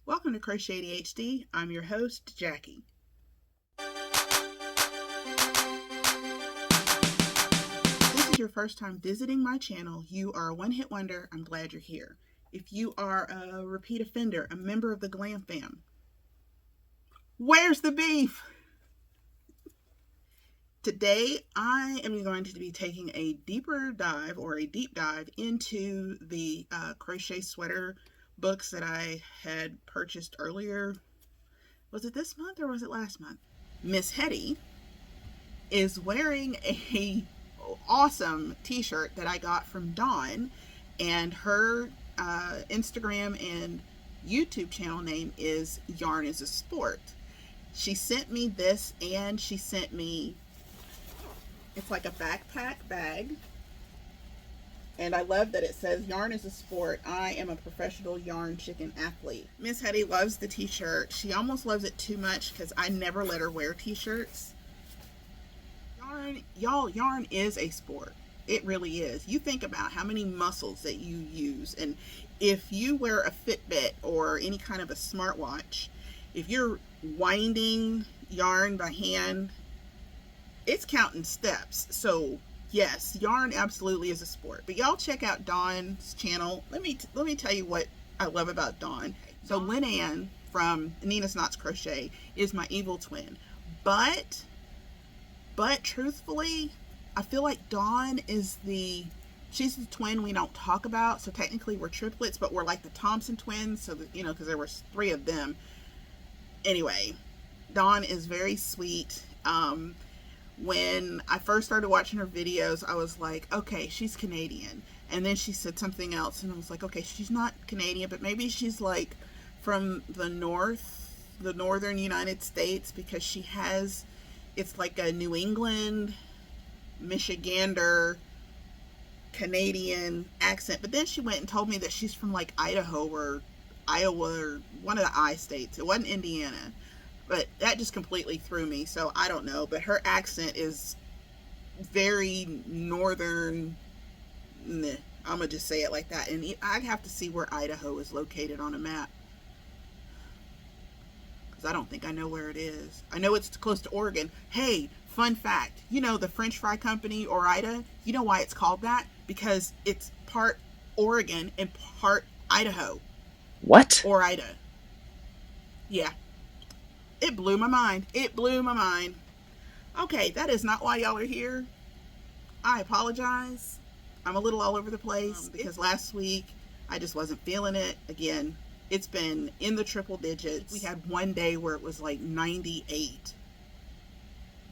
Welcome to Croch80HD. I'm your host, Jackie. If this is your first time visiting my channel, you are a one-hit wonder. I'm glad you're here. If you are a repeat offender, a member of the GlamFam, where's the beef? Today, I am going to be taking a deeper dive or a deep dive into the crochet sweater books that I had purchased earlier. Was it this month or was it last month? Miss Hetty is wearing a awesome t-shirt that I got from Dawn, and her Instagram and YouTube channel name is YARNISASPORT. She sent me this, and she sent me, it's like a backpack bag. And I love that it says, yarn is a sport. I am a professional yarn chicken athlete. Miss Hetty loves the t-shirt. She almost loves it too much because I never let her wear t-shirts. Yarn, y'all, yarn is a sport. It really is. You think about how many muscles that you use. And if you wear a Fitbit or any kind of a smartwatch, if you're winding yarn by hand, it's counting steps. So yes, yarn absolutely is a sport. But y'all check out Dawn's channel. Let me tell you what I love about Dawn. So Lynn Ann from Nina's Knots Crochet is my evil twin. But truthfully, I feel like Dawn is she's the twin we don't talk about. So technically we're triplets, but we're like the Thompson twins. So that, because there were 3 of them. Anyway, Dawn is very sweet. When I first started watching her videos, I was like, okay, she's Canadian. And then she said something else, and I was like, okay, she's not Canadian, but maybe she's like from the northern United States, because she has, it's like a New England, Michigander, Canadian accent. But then she went and told me that she's from like Idaho or Iowa or one of the I states. It wasn't Indiana. But that just completely threw me, so I don't know. But her accent is very northern. I'm going to just say it like that. And I'd have to see where Idaho is located on a map, because I don't think I know where it is. I know it's close to Oregon. Hey, fun fact. The French fry company, Ore-Ida, you know why it's called that? Because it's part Oregon and part Idaho. What? Ore-Ida. Yeah. It blew my mind. It blew my mind. Okay, that is not why y'all are here. I apologize. I'm a little all over the place because last week I just wasn't feeling it. Again, it's been in the triple digits. We had one day where it was like 98.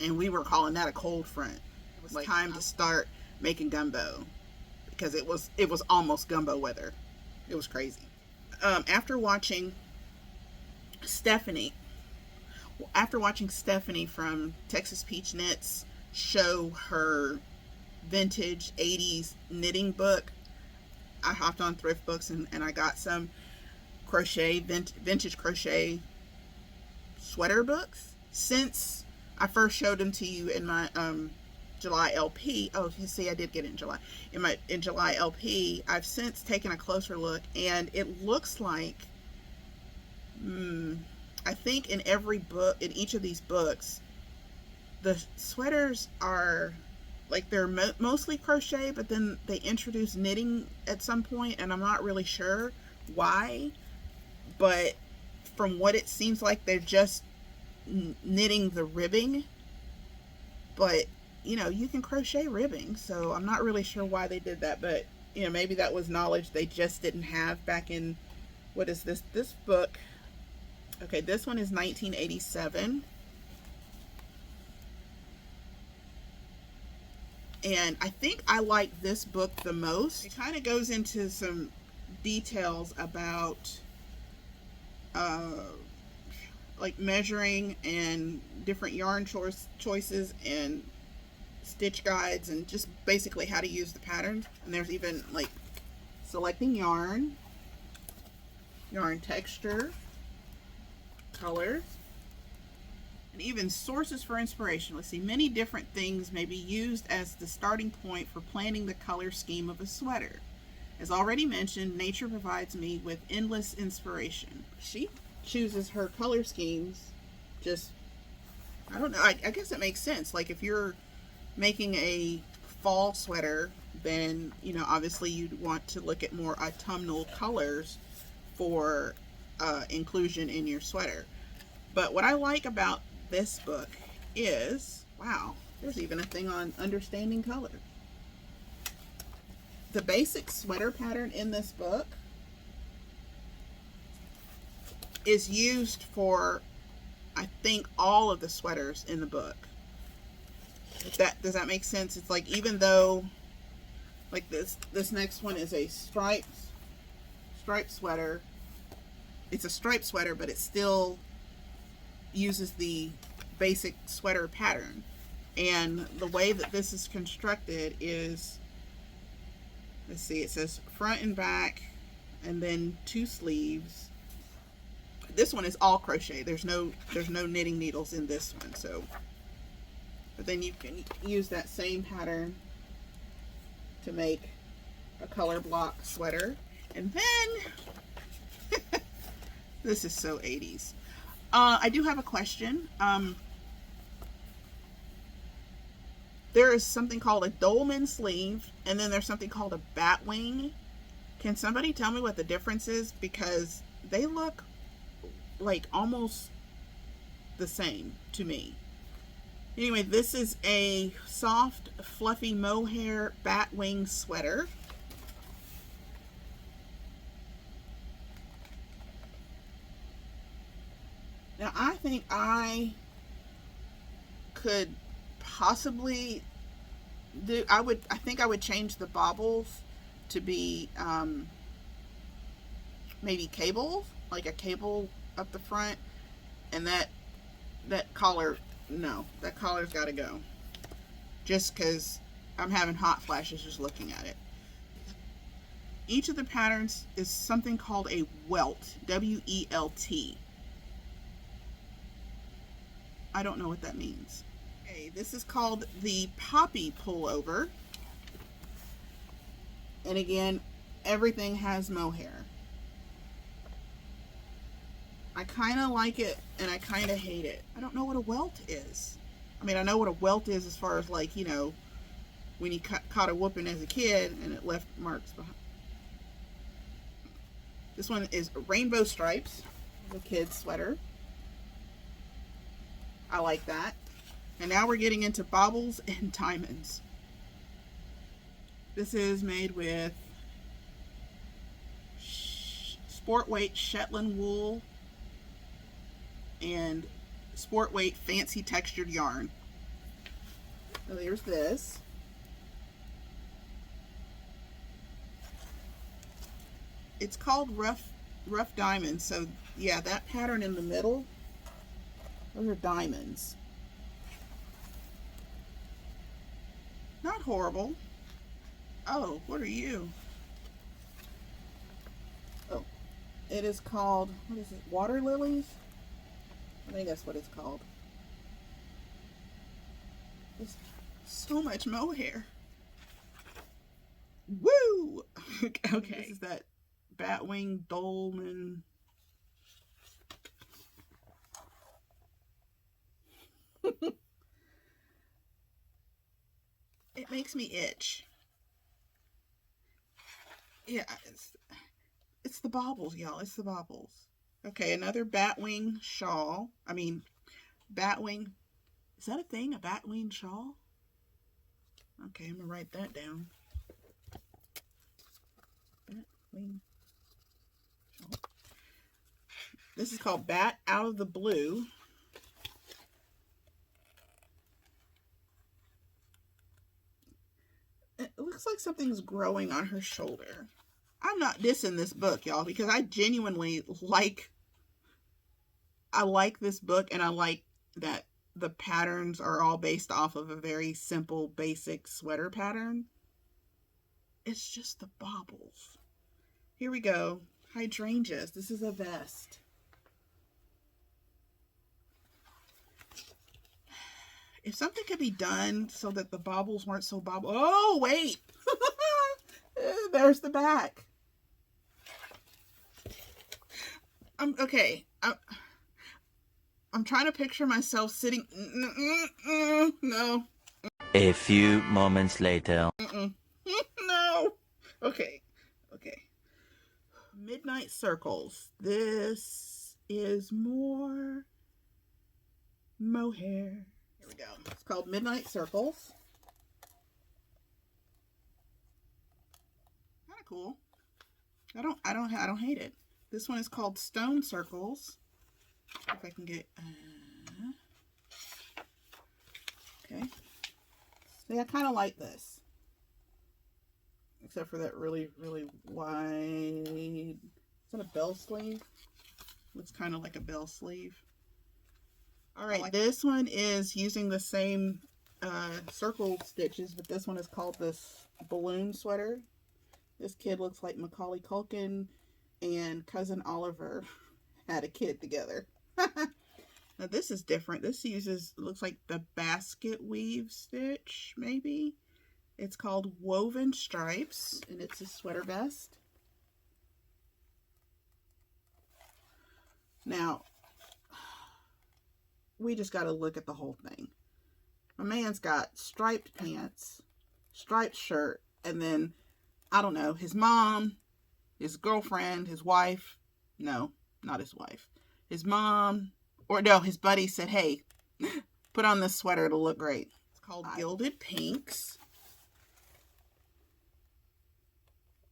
And we were calling that a cold front. It was like time to start making gumbo, because it was almost gumbo weather. It was crazy. After watching Stephanie from Texas Peach Knits show her vintage 80s knitting book, I hopped on Thrift Books and I got some vintage crochet sweater books. Since I first showed them to you in my July LP, oh, you see, I did get it in July. In July LP, I've since taken a closer look, and it looks like I think in each of these books, the sweaters are like, they're mostly crochet, but then they introduce knitting at some point, and I'm not really sure why, but from what it seems like, they're just knitting the ribbing. But you can crochet ribbing, so I'm not really sure why they did that, but maybe that was knowledge they just didn't have back in, what is this book? Okay, this one is 1987. And I think I like this book the most. It kind of goes into some details about like measuring and different yarn choices and stitch guides, and just basically how to use the patterns. And there's even like selecting yarn texture, color, and even sources for inspiration. Let's see, many different things may be used as the starting point for planning the color scheme of a sweater. As already mentioned, nature provides me with endless inspiration. She chooses her color schemes just, I don't know, I guess it makes sense. Like if you're making a fall sweater, then, you know, obviously you'd want to look at more autumnal colors for inclusion in your sweater. But what I like about this book is, wow, there's even a thing on understanding color. The basic sweater pattern in this book is used for, I think, all of the sweaters in the book. Does that make sense? It's like, even though, like this next one is a striped sweater. It's a striped sweater, but it still uses the basic sweater pattern. And the way that this is constructed is, let's see, it says front and back, and then 2 sleeves. This one is all crochet. There's no knitting needles in this one. So, but then you can use that same pattern to make a color block sweater. And then this is so 80s. I do have a question. There is something called a dolman sleeve, and then there's something called a bat wing. Can somebody tell me what the difference is? Because they look like almost the same to me. Anyway, this is a soft, fluffy mohair bat wing sweater. Now, I think I could possibly do, I think I would change the baubles to be maybe cables, like a cable up the front, and that collar, no, that collar's got to go, just because I'm having hot flashes just looking at it. Each of the patterns is something called a welt, W-E-L-T. I don't know what that means. Okay, this is called the poppy pullover. And again, everything has mohair. I kind of like it and I kind of hate it. I don't know what a welt is. I mean, I know what a welt is as far as, like, you know, when you caught a whooping as a kid and it left marks behind. This one is rainbow stripes, the kid's sweater. I like that. And now we're getting into baubles and diamonds. This is made with sport weight Shetland wool and sport weight fancy textured yarn. So there's this. It's called rough diamonds. So yeah, that pattern in the middle, those are diamonds. Not horrible. Oh, what are you? Oh, it is called, what is it? Water lilies? I think that's what it's called. There's so much mohair. Woo! Okay, this is that batwing dolman. It makes me itch. Yeah, it's the baubles, y'all. It's the baubles. Okay, another batwing shawl. I mean, batwing. Is that a thing? A batwing shawl? Okay, I'm gonna write that down. Batwing shawl. This is called Bat Out of the Blue. It looks like something's growing on her shoulder. I'm not dissing this book, y'all, because I genuinely like this book, and I like that the patterns are all based off of a very simple, basic sweater pattern. It's just the baubles. Here we go. Hydrangeas. This is a vest. If something could be done so that the baubles weren't so bauble. Oh, wait. There's the back. Okay. I'm trying to picture myself sitting. No. A few moments later. No. Okay. Okay. Midnight Circles. This is more mohair. Here we go. It's called Midnight Circles. Kind of cool. I don't hate it. This one is called Stone Circles. If I can get okay. See, I kind of like this. Except for that really, really wide. Is that a bell sleeve? Looks kind of like a bell sleeve. Alright, this one is using the same circle stitches, but this one is called this balloon sweater. This kid looks like Macaulay Culkin and Cousin Oliver had a kid together. Now this is different. This uses, looks like the basket weave stitch, maybe. It's called Woven Stripes, and it's a sweater vest. Now, we just got to look at the whole thing. My man's got striped pants, striped shirt, and then, I don't know, his mom, his girlfriend, his wife, no, not his wife, his mom, or no, his buddy said, hey, put on this sweater, it'll look great. It's called Gilded Pinks.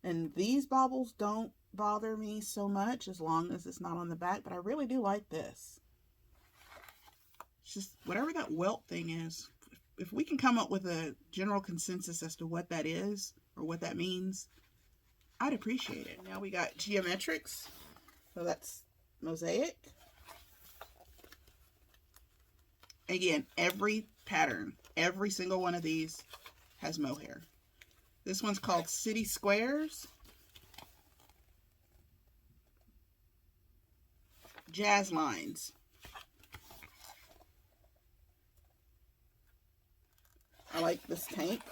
And these baubles don't bother me so much as long as it's not on the back, but I really do like this. It's just whatever that welt thing is. If we can come up with a general consensus as to what that is or what that means, I'd appreciate it. Now we got geometrics. So that's mosaic. Again, every pattern, every single one of these has mohair. This one's called City Squares. Jazz Lines. I like this tank.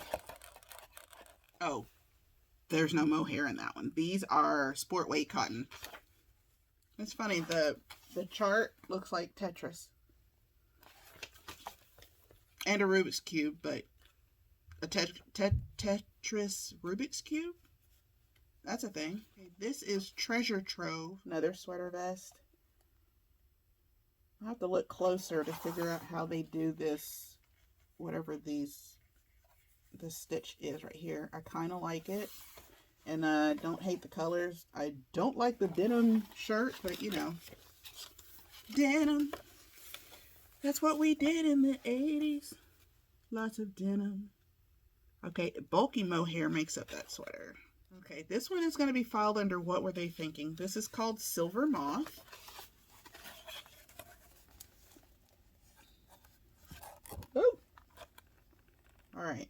Oh, there's no mohair in that one. These are sport weight cotton. It's funny, the chart looks like Tetris. And a Rubik's Cube, but a Tetris Rubik's Cube? That's a thing. Okay, this is Treasure Trove, another sweater vest. I'll have to look closer to figure out how they do this, whatever this stitch is right here. I kind of like it, and I don't hate the colors. I don't like the denim shirt, but you know, denim. That's what we did in the 80s. Lots of denim. Okay, bulky mohair makes up that sweater. Okay, this one is going to be filed under What Were They Thinking? This is called Silver Moth. Ooh. Alright,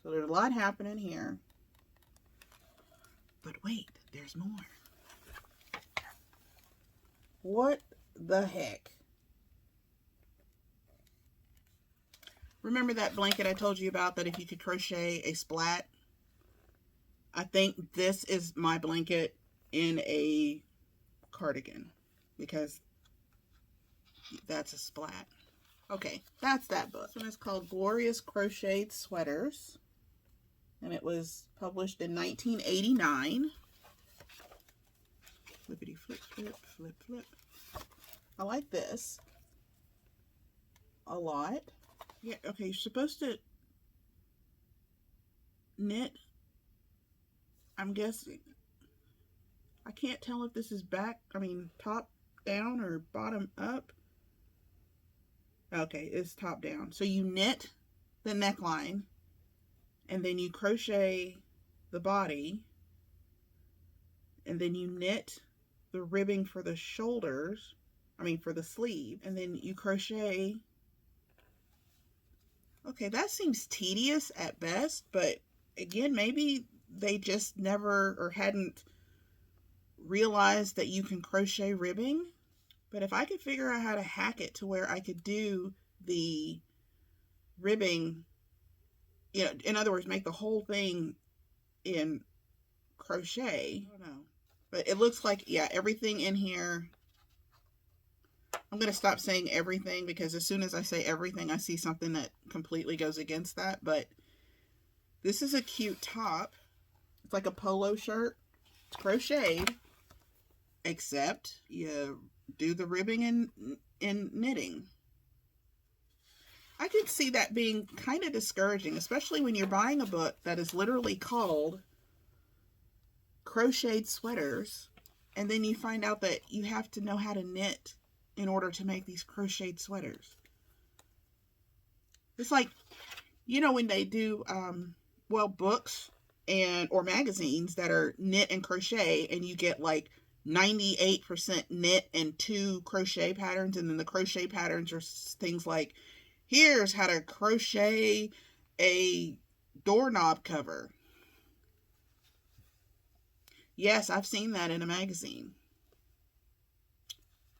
so there's a lot happening here. But wait, there's more. What the heck? Remember that blanket I told you about that if you could crochet a splat? I think this is my blanket in a cardigan because that's a splat. Okay, that's that book. This one is called Glorious Crocheted Sweaters, and it was published in 1989. Flippity flip, flip, flip, flip. I like this a lot. Yeah, okay, you're supposed to knit. I'm guessing. I can't tell if this is top down or bottom up. Okay, it's top down. So you knit the neckline, and then you crochet the body, and then you knit the ribbing for the shoulders, for the sleeve, and then you crochet. Okay, that seems tedious at best, but again, maybe they just never or hadn't realized that you can crochet ribbing. But if I could figure out how to hack it to where I could do the ribbing, in other words, make the whole thing in crochet. I don't know. But it looks like, yeah, everything in here. I'm going to stop saying everything because as soon as I say everything, I see something that completely goes against that. But this is a cute top. It's like a polo shirt. It's crocheted, except you do the ribbing and knitting. I could see that being kind of discouraging, especially when you're buying a book that is literally called Crocheted Sweaters, and then you find out that you have to know how to knit in order to make these crocheted sweaters. It's like, you know, when they do, books or magazines that are knit and crochet, and you get like 98% knit and 2 crochet patterns, and then the crochet patterns are things like, here's how to crochet a doorknob cover. Yes, I've seen that in a magazine.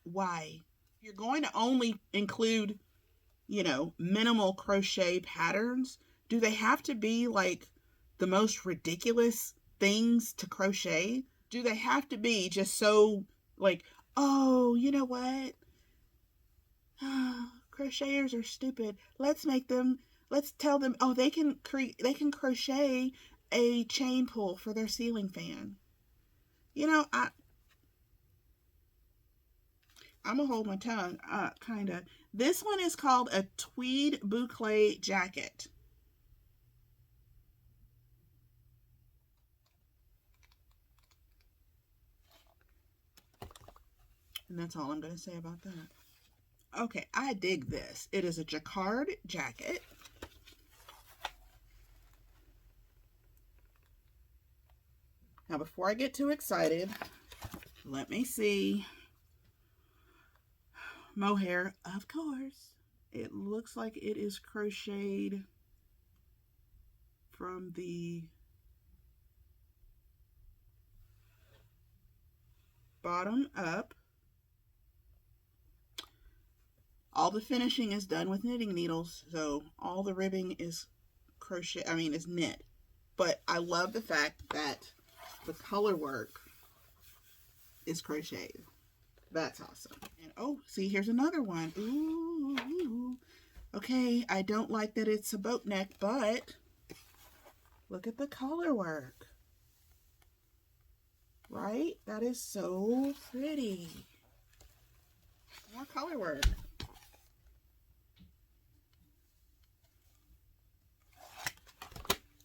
Why? You're going to only include, minimal crochet patterns. Do they have to be like the most ridiculous things to crochet? Do they have to be just so like, oh, you know what? Crocheters are stupid. Let's tell them, oh, they can crochet a chain pull for their ceiling fan. I'm gonna hold my tongue, kinda. This one is called a tweed boucle jacket. And that's all I'm gonna say about that. Okay, I dig this. It is a jacquard jacket. Now, before I get too excited, let me see. Mohair, of course. It looks like it is crocheted from the bottom up. All the finishing is done with knitting needles, so all the ribbing is is knit. But I love the fact that the color work is crocheted. That's awesome. And oh, see, here's another one. Ooh. Okay, I don't like that it's a boat neck, but look at the color work. Right? That is so pretty. More color work.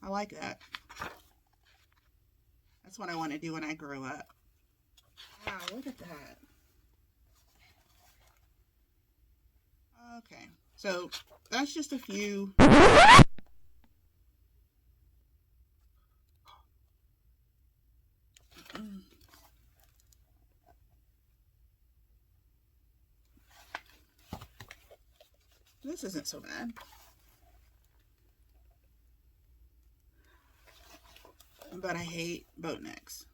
I like that. That's what I want to do when I grow up. Wow, look at that. Okay, so that's just a few. This isn't so bad. But I hate boat necks.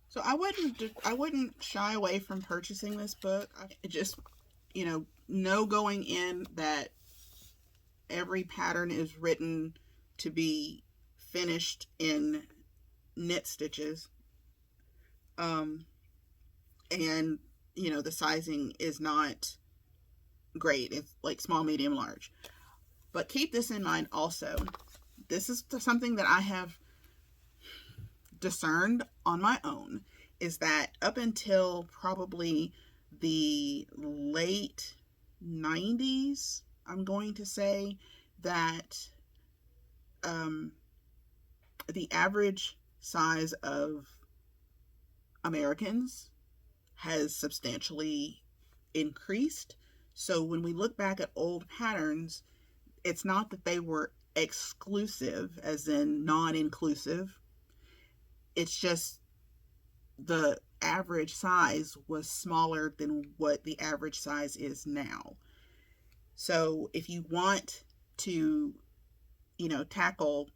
So I wouldn't shy away from purchasing this book. I just, know going in that every pattern is written to be finished in knit stitches. And, the sizing is not great. It's like small, medium, large. But keep this in mind also. This is something that I have discerned on my own, is that up until probably the late 90s, I'm going to say that the average size of Americans has substantially increased. So when we look back at old patterns, it's not that they were exclusive, as in non-inclusive. It's just the average size was smaller than what the average size is now. So if you want to, tackle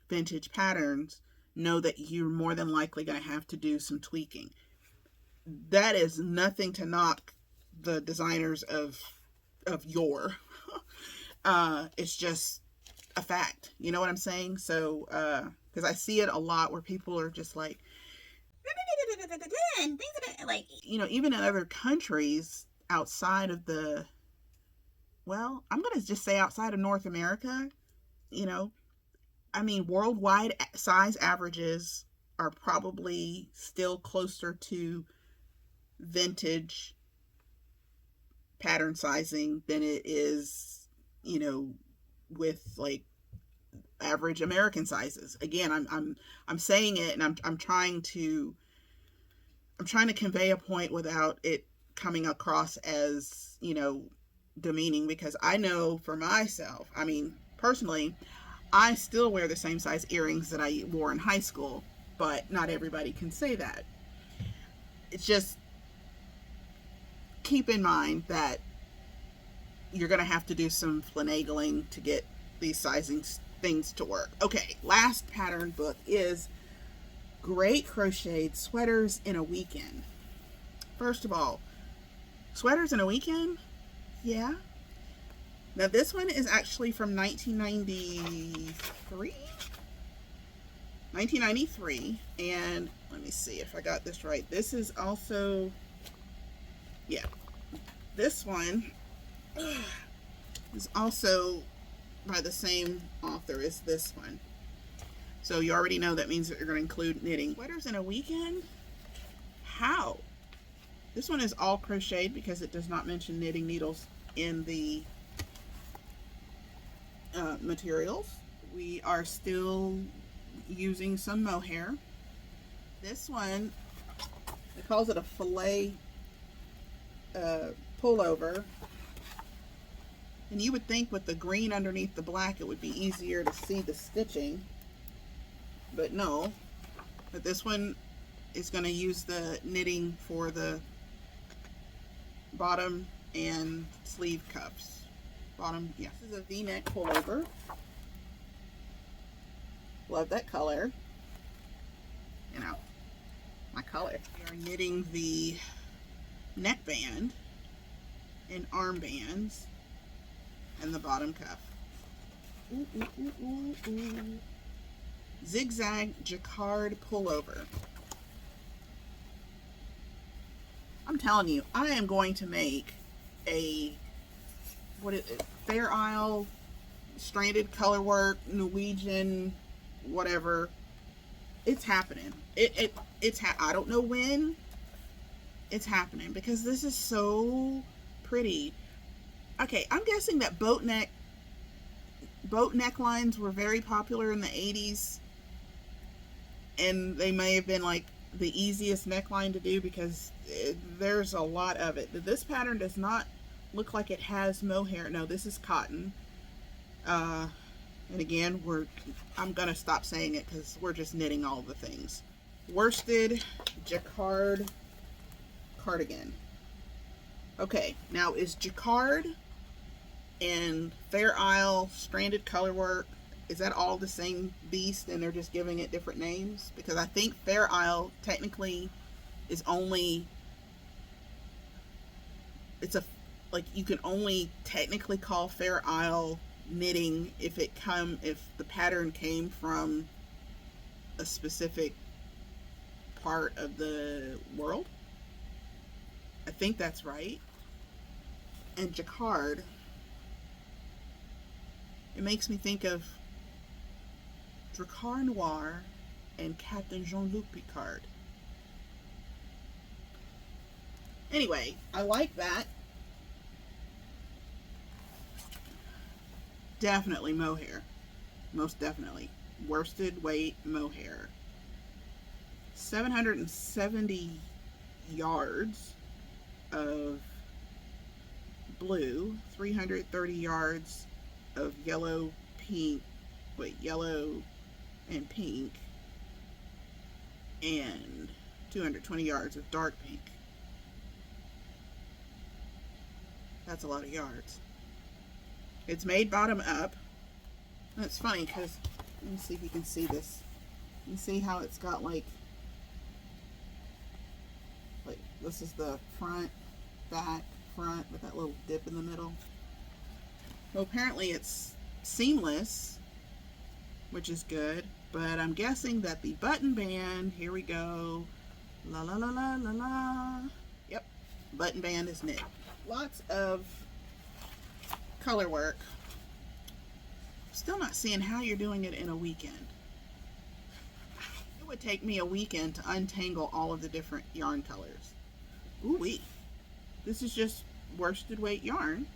vintage patterns, know that you're more than likely going to have to do some tweaking. That is nothing to knock the designers of yore. It's just a fact. You know what I'm saying? So, because I see it a lot where people are just like, like, you know, even in other countries outside of the, well, I'm going to just say outside of North America, you know, I mean, worldwide size averages are probably still closer to vintage pattern sizing than it is, you know, with like average American sizes. Again, I'm saying it, and I'm trying to convey a point without it coming across as, you know, demeaning, because I know for myself, I mean, personally, I still wear the same size earrings that I wore in high school, but not everybody can say that. It's just, keep in mind that you're going to have to do some finagling to get these sizing things to work. Okay, last pattern book is Great Crocheted Sweaters in a Weekend. First of all, sweaters in a weekend? Yeah. Now this one is actually from 1993? 1993, and let me see if I got this right. This is also, yeah, this one is also by the same author as this one. So you already know that means that you're going to include knitting. Sweaters in a weekend? How? This one is all crocheted because it does not mention knitting needles in the materials. We are still using some mohair. This one, it calls it a filet pullover. And you would think with the green underneath the black it would be easier to see the stitching. But no. But this one is going to use the knitting for the bottom and sleeve cuffs. Bottom, yeah. This is a V-neck pullover. Love that color. You know, my color. We are knitting the neckband and armbands and the bottom cuff. Ooh, ooh, ooh, ooh, ooh. Zigzag jacquard pullover. I'm telling you, I am going to make a Fair Isle stranded color work, Norwegian, whatever. It's happening. I don't know when. It's happening because this is so pretty. Okay, I'm guessing that boat necklines were very popular in the 80s, and they may have been like the easiest neckline to do because there's a lot of it. This pattern does not look like it has mohair. No, this is cotton. And again, I'm gonna stop saying it because we're just knitting all the things. Worsted jacquard cardigan. Okay, now is jacquard and Fair Isle stranded colorwork, is that all the same beast and they're just giving it different names? Because I think Fair Isle technically is only, you can only technically call Fair Isle knitting if the pattern came from a specific part of the world. I think that's right. And jacquard, it makes me think of Dracar Noir and Captain Jean-Luc Picard. Anyway, I like that. Definitely mohair. Most definitely. Worsted weight mohair. 770 yards of blue, 330 yards of yellow and pink, and 220 yards of dark pink. That's a lot of yards. It's made bottom up. And it's funny because, let me see if you can see this. You see how it's got like this is the front, back, front with that little dip in the middle. Well, apparently it's seamless which is good. But I'm guessing that the button band, here we go. La la la la la la. Yep, button band is knit. Lots of color work. Still not seeing how you're doing it in a weekend. It would take me a weekend to untangle all of the different yarn colors. Ooh-wee. This is just worsted weight yarn.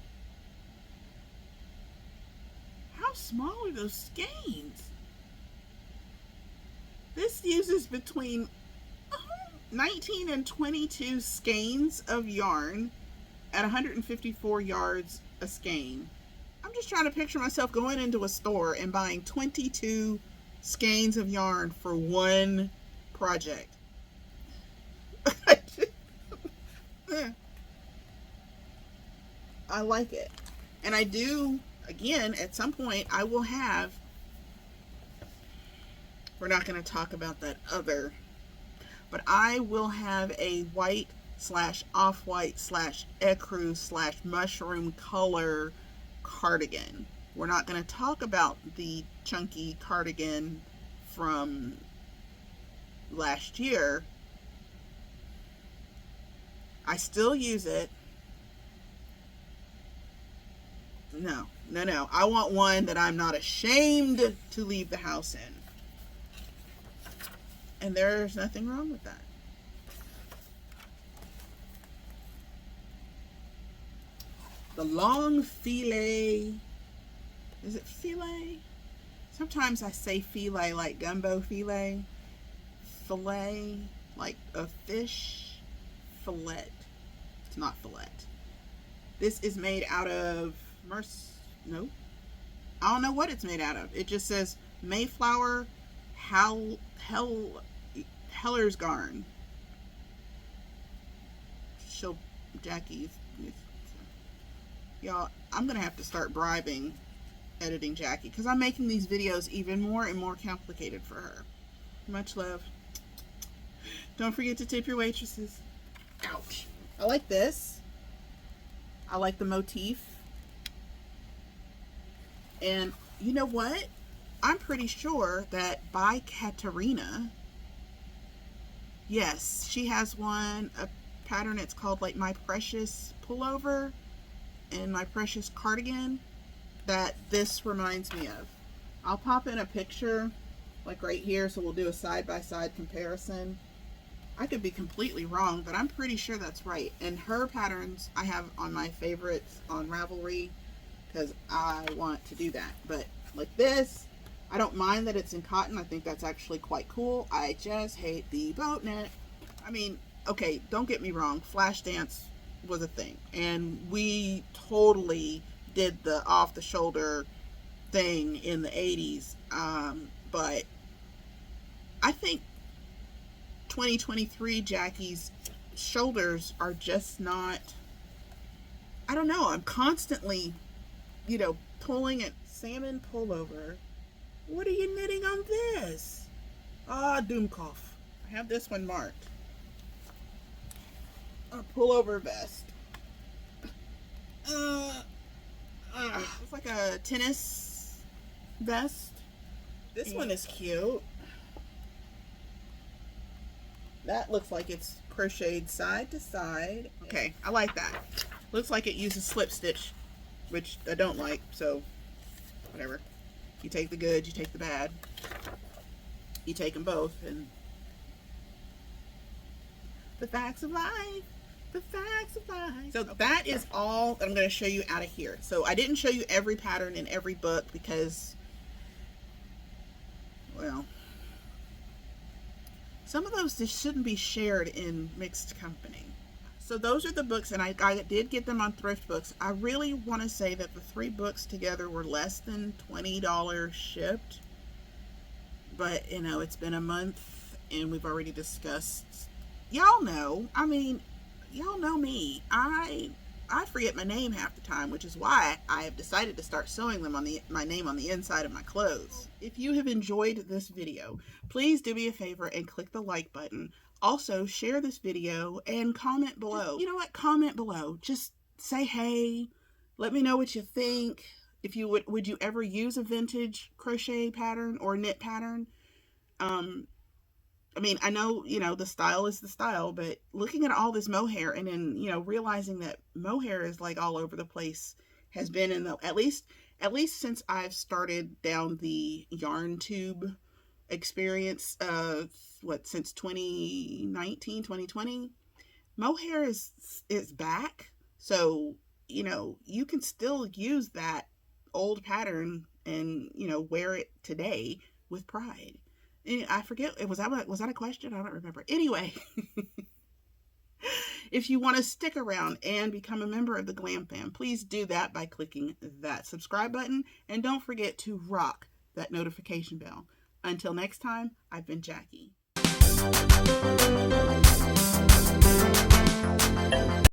How small are those skeins? This uses between 19 and 22 skeins of yarn at 154 yards a skein. I'm just trying to picture myself going into a store and buying 22 skeins of yarn for one project. I like it. And I do, again, at some point, I will have, we're not going to talk about that other, but I will have a white / off-white / ecru / mushroom color cardigan. We're not going to talk about the chunky cardigan from last year. I still use it. No. I want one that I'm not ashamed to leave the house in. And there's nothing wrong with that. The long filet. Is it filet? Sometimes I say filet like gumbo filet. Filet like a fish fillet. It's not fillet. This is made out of no. I don't know what it's made out of. It just says Mayflower Heller's Garn. Jackie's. Y'all, I'm gonna have to start bribing editing Jackie because I'm making these videos even more and more complicated for her. Much love. Don't forget to tip your waitresses. Ouch. I like this. I like the motif. And you know what? I'm pretty sure that by Katarina, yes, she has a pattern. It's called like My Precious Pullover and My Precious Cardigan, that this reminds me of. I'll pop in a picture like right here, so we'll do a side-by-side comparison. I could be completely wrong, but I'm pretty sure that's right. And her patterns I have on my favorites on Ravelry because I want to do that. But like this, I don't mind that it's in cotton. I think that's actually quite cool. I just hate the boat neck. I mean, okay, don't get me wrong. Flash dance was a thing, and we totally did the off the shoulder thing in the 80s. But I think 2023 Jackie's shoulders are just not, I don't know, I'm constantly, pulling it. Salmon pullover. What are you knitting on this? Doomkoff. I have this one marked. A pullover vest. It's like a tennis vest. This one is cute. That looks like it's crocheted side to side. Okay, I like that. Looks like it uses slip stitch, which I don't like, so whatever. You take the good, you take the bad. You take them both, and the facts of life. The facts of life. So that is all that I'm going to show you out of here. So I didn't show you every pattern in every book because, well, some of those just shouldn't be shared in mixed company. So those are the books, and I did get them on Thrift Books. I really want to say that the 3 books together were less than $20 shipped. But, it's been a month, and we've already discussed. Y'all know, y'all know me. I forget my name half the time, which is why I have decided to start sewing them on my name on the inside of my clothes. If you have enjoyed this video, please do me a favor and click the like button. Also, share this video and comment below. You know what? Comment below. Just say hey. Let me know what you think. if you would you ever use a vintage crochet pattern or knit pattern? Um, I mean, I know, the style is the style, but looking at all this mohair and then, realizing that mohair is like all over the place has been in the, at least since I've started down the yarn tube experience, since 2019, 2020, mohair is back. So, you can still use that old pattern and, wear it today with pride. I forget. Was that a question? I don't remember. Anyway, if you want to stick around and become a member of the Glam Fam, please do that by clicking that subscribe button, and don't forget to rock that notification bell. Until next time, I've been Jackie.